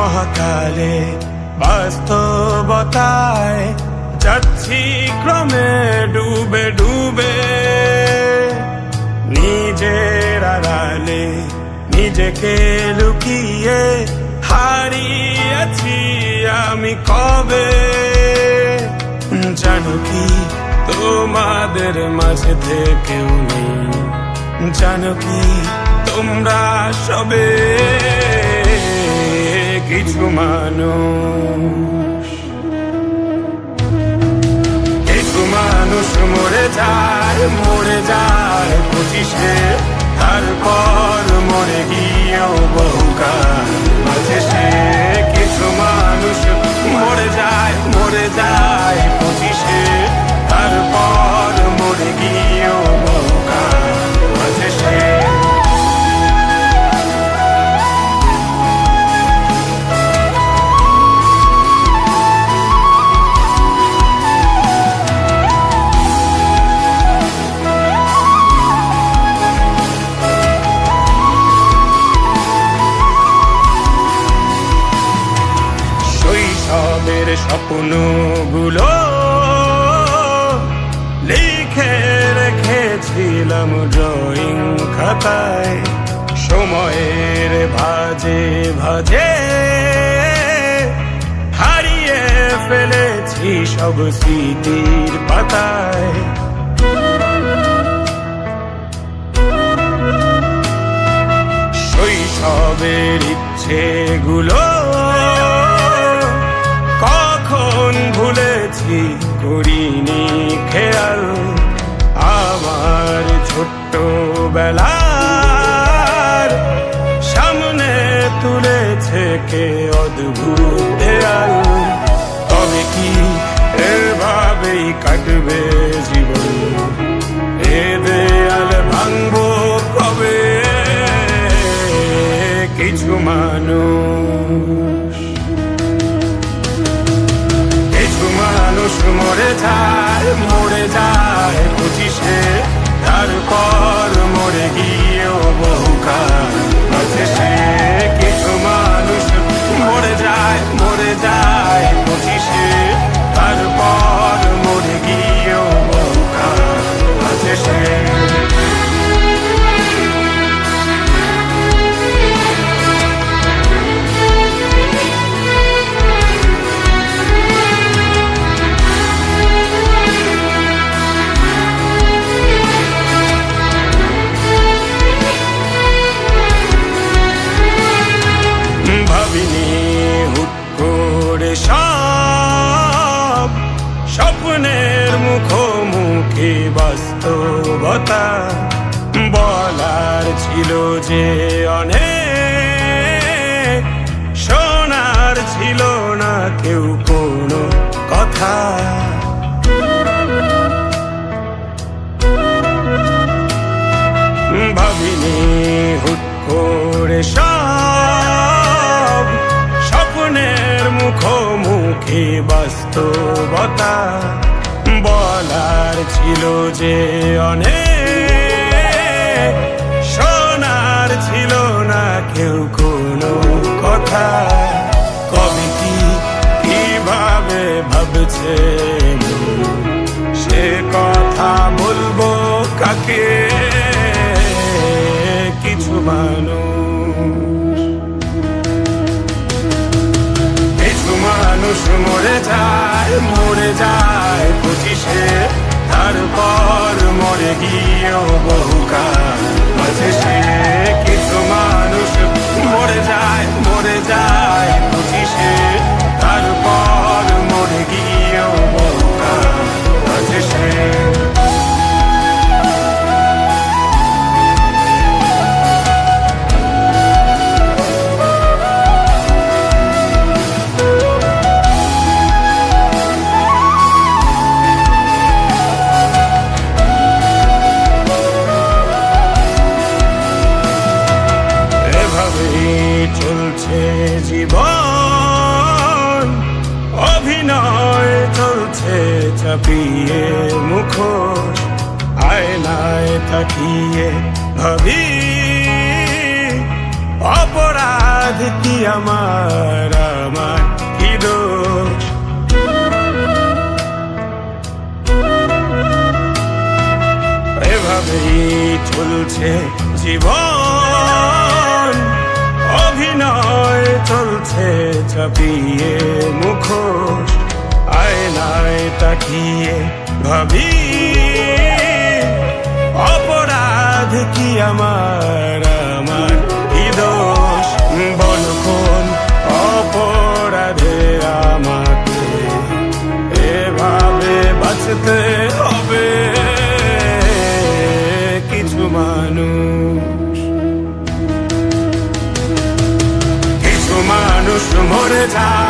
মহাকালে বাস্তবতায় যাচ্ছি ক্রমে ডুবে ডুবে, নিজের আড়ালে নিজেকে লুকিয়ে হারিয়েছি আমি কবে। জানো কি তোমাদের মাঝে থেকেও নেই, জানো কি তোমরা সবে কিছু মানুষ, কিছু মানুষ মরে যায় 25-এ, তারপর মরে গিয়েও বহুকাল আছে সে। কিছু মানুষ মরে যায় 25-এ, তারপর মরে গিয়েও বহুকাল আছে সে। শৈশবের স্বপ্নগুলো লিখে রেখেছিলাম ড্রয়িং খাতায়, সময়ের ভাজে ভাজে হারিয়ে ফেলেছি সব স্মৃতির পাতায়। শৈশবের ইচ্ছেগুলো কখন ভুলেছি করিনি খেয়াল, আমার ছোট্ট বেলার সামনে তুলেছে কে অদ্ভুত দেয়াল। তবে কি এভাবেই কাটবে জীবন, এ দেয়াল ভাঙবো কবে? কিছু মানুষ, কিছু মানুষ মরে যায় 25-এ, তারপর মরে গিয়েও বহুকাল আছে সে। কিছু মানুষ মরে যায় 25-এ, তারপর মরে গিয়েও বহুকাল আছে সে। ভাবিনি হুট করে সব স্বপ্নের মুখোমুখি বাস্তবতা, বলার ছিল যে অনেক, শোনার ছিল না কেউ কোনো কথা। ভাবিনি হুট করে সব স্বপ্নের মুখোমুখি বাস্তবতা, বলার ছিল যে অনেক, শোনার ছিল না কেউ কোনো কথা। কবে কি কিভাবে ভাবছে সে কথা বলবো কাকে? কিছু মানুষ, কিছু মানুষ মরে যায় 25-এ, তারপর মরে গিয়েও বহুকাল আছে সে। কিছু মানুষ মরে যায় 25-এ, তারপর মরে গিয়েও বহুকাল আছে সে। চলছে জীবন, অভিনয় চলছে চাপিয়ে মুখোশ, আয়নায় তাকিয়ে ভাবি অপরাধ কি আমার কি দোষ? এভাবেই চলছে জীবন, অভিনয় চলছে চাপিয়ে মুখোশ। আয়নায় তাকিয়ে ভাবি অপরাধ কি আমার কি দোষ? বল কোন অপরাধে আমাকে এভাবে বাঁচতে হবে? কিছু মানুষ মরে যায়